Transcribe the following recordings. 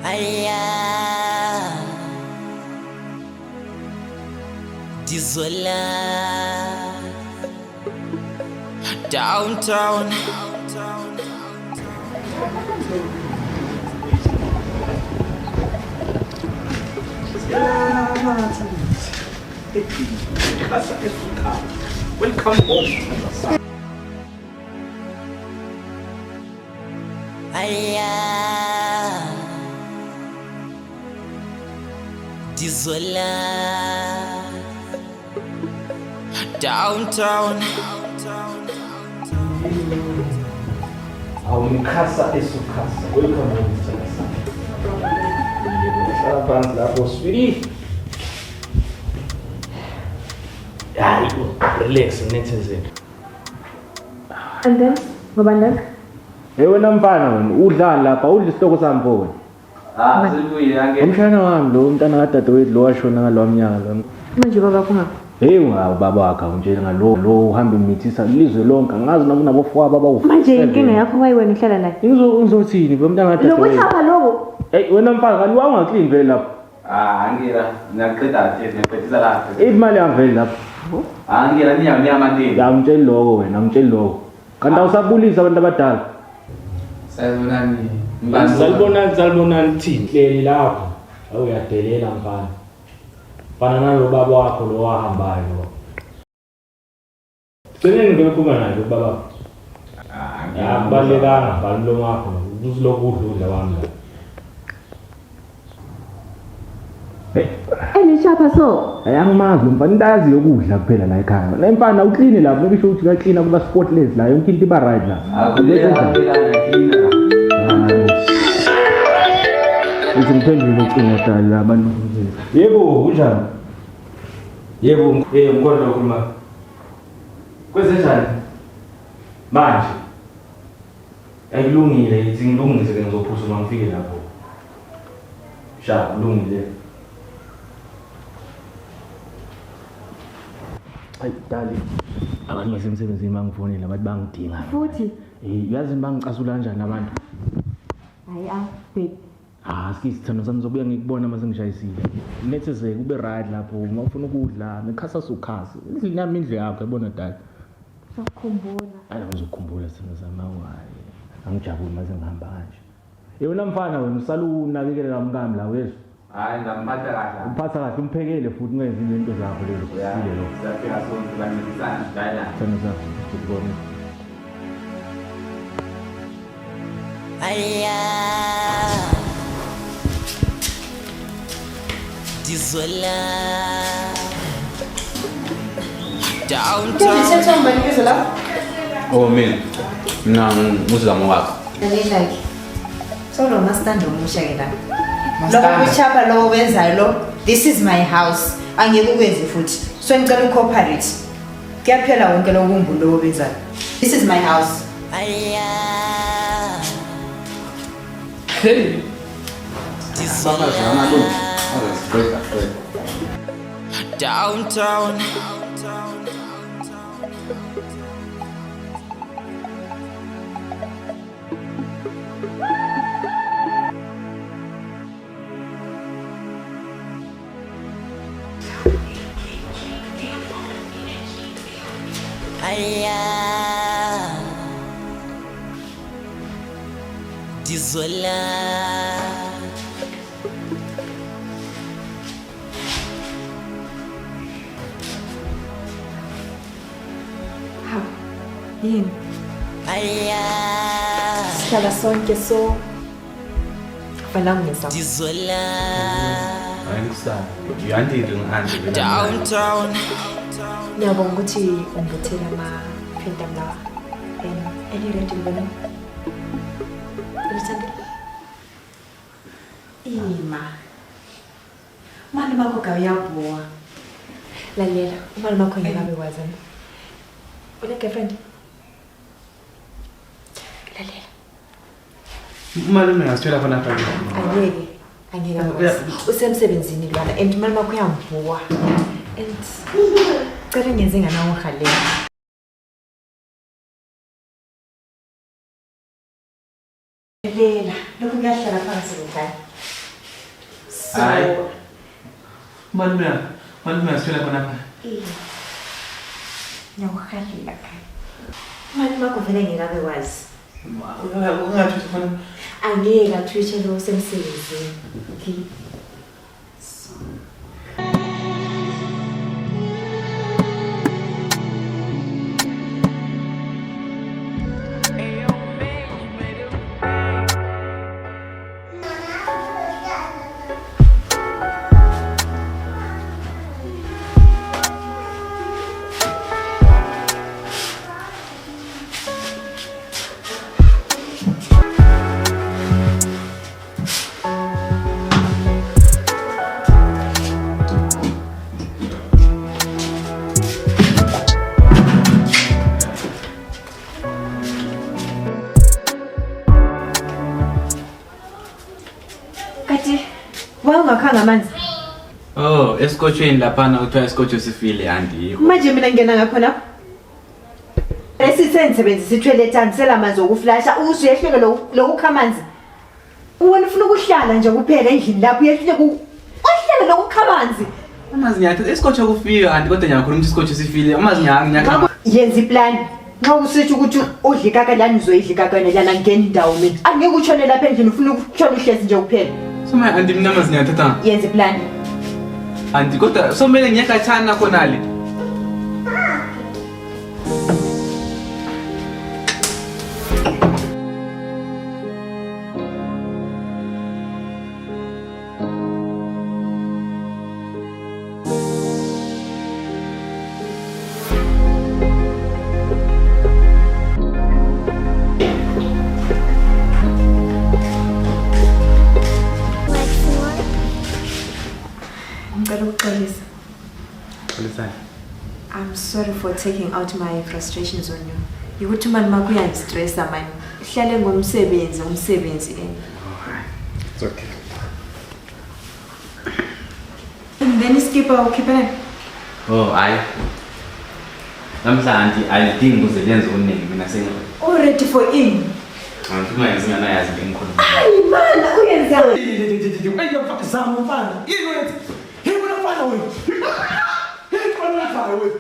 Aya Dizola Downtown Welcome home. Aya Dizola Downtown Awumkhasa esukhasa. Welcome home. Sarapan lapho sweetie. Yeah, relax nethezeni. And then, ngobandana? Wena mfana wena udlala lapha udla isitoko sami pho. Sibuyile ngeke. Umshana wami lo umntana kadadewethu lo washona ngalo mnyaka lo. Manje baba kunga? Hey ubaba wakhe unjela ngalo uhamba imithisa ilizwe lonke angazi noma unabofowabo abawu. Manje inkinga yakho wayiwena uhlala naye. Ngizothini lo mntana kadadewethu? Lokuthapha lokho. Hey wena mfana kanti wangaclean vele lapha. Angila ngiyaqeda nje ngiphetisa lapha. Imali yangiveli lapha. Angila niyamandini. Angitsheli lokho wena angitsheli lokho. Kanti awusabulisa abantu abadala. Sayibonani. Salibonani thini hleli lapha. Awuyadelela mfana. Fana nalo baba wakho lo wahambayo lo. Sengeke ngikhuluma naye baba. Kubalekanga balo wakho uzilokhu udlula wami la. Elishapha so. Ayangimazi mfana indazi yokudla kuphela la ekhaya. La mfana uclean lapho ngisho ukuthi uyaclean kuba spotless la yonke into iba right la. Ngiphendule ucingo dala abantu. Yebo unjani? Yebo ngikholwa ukukhuluma. Kwenzenjani? Manje. Ayilungile ithi ngilungise ke ngizophuza uma ngifike lapho. Sha ulungile. Ay dali. Abantu basemsebenzini bangifonile abathi bangidinga. Futhi Yazi bangicasula kanjani abantu? hayi babe. Sikisithando sami zobuya ngikubona mase ngishayisile. Nethezeke kube right lapho uma ufuna ukudla nekhasa sukhasi. Nami indle yakho yabona dad. Sakukhumbula. Hayi ngizokukhumbula sithando sami awaye. Angijabuli mase ngihamba kanje. Wena mfana wena usalunakekele kamkami la wethu. Hayi ngamphatha kahle. Uphatha kahle umphekele futhi ungenzi izinto zakho lezo kusile lo. Siyafika sonke banisana njalo. Sithando sami ngikubona. Aya Dizola Downtown Oh mina nguzamo wakho. Like solo mastando umusha ke la. Lokho kuchapha lo wenzayo lo. This is my house. Angeke ukwenze futhi. So ngicela ucooperate. Kuyaphela wonke lo kumbulo obenzayo. This is my house. Aya Hey. Dizola Downtown Aya Dizola Ha. Yini? Aya Sihlala sonke so. Kufanele ngizama. Dizola Ayingisana. Uyandile ngihande. Downtown Ngiyabonga ukuthi ungithela ama-print ami lawa. Any ready mbona? Ulisanda? Ima. Mali makho kawuyabuwa. Lalela, umali makho ngeke wazana. Une-girlfriend? Lalela. Umalume ngasithola khona phakathi. Angeke akwazi. Usemsebenzini lwana and imali makho uyamvuwa. And cela ngenze nganawo uhalela. Lela, lokhu kuyahlala phansi ngekhaya. Hayi. Malume asifela khona pha. Ngiyawuhalela khaya. Manje makuvele ngikabe wazi. Ungathuthi khona. Angeke athwishe lo semsebenzini. Okay. Ungakhanga amanzi. Oh, esikotshweni laphana uthiwa isikotshwe sifile andikho. Manje mina ngena ngapha lapha. Esisebenzisa itoilet angisela amanzi okuflasha usuyehleke lokukha amanzi. Uwena ufuna ukuhlala nje kuphela endlini lapho uyehleke ohlele lokukha amanzi. Amazi nyathi isikotshwe kufika kanti kodwa ngiyakhuluma ukuthi isikotshwe sifile. Amazi nyaka. Yenza iplan. Nxa usithi ukuthi udla ikaka lani uzoyidla ikaka lana ngene indawo mina. Angeke utshone lapha endlini ufuna ukutshona uhlezi nje kuphela. Soma andi mina amazi nyathatha. Yenza iplan. Andi kodwa somele ngiyakathana khonale. I'm sorry for taking out my frustrations on you. Ukuthi manje makuyandistressa manje. Ihlale ngomsebenzi It's okay. And then skip ukhipha. Oh, hayi. Namhlanje ayidingi ukuze lenze uningi mina senga. Already for in. Ngifuna yenza nayazi ngikhona. Hayi mana uyenza. Ayiyaphatha zama mfana. Yini wena? Hey wena mfana wena. Hey mfana wena.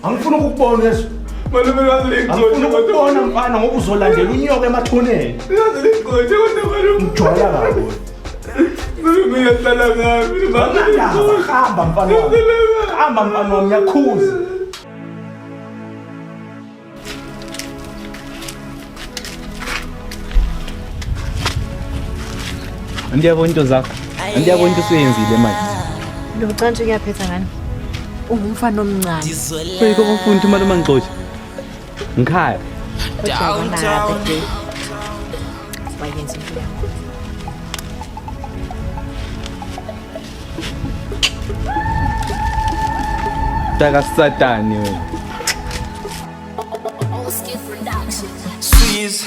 Angifuna ukukubona eso. Malume ngazilengcotshe ukubona mfana ngoba uzolandela unyoka emathuneni. Ngazilengcotshe kodwa malume. Ujola kakhulu. Malume uyahlala ngaphi? Hamba mfana wami. Hamba mfana wami ngiyakhuza. Andiyabona into zakho. Andiyabona into usuyenzile manje. Lo mcantshe kuyaphetha ngani? Ungumfana omncane. Beyiko umfundi malume ngixotshe. Ngikhaya. Downtown. Wayenza impilo yakho. Taka satani wena. Squeeze.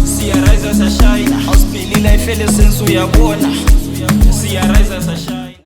Siyariza sashine. Awusiphilile ifele sense uyabona. Siyariza sashine.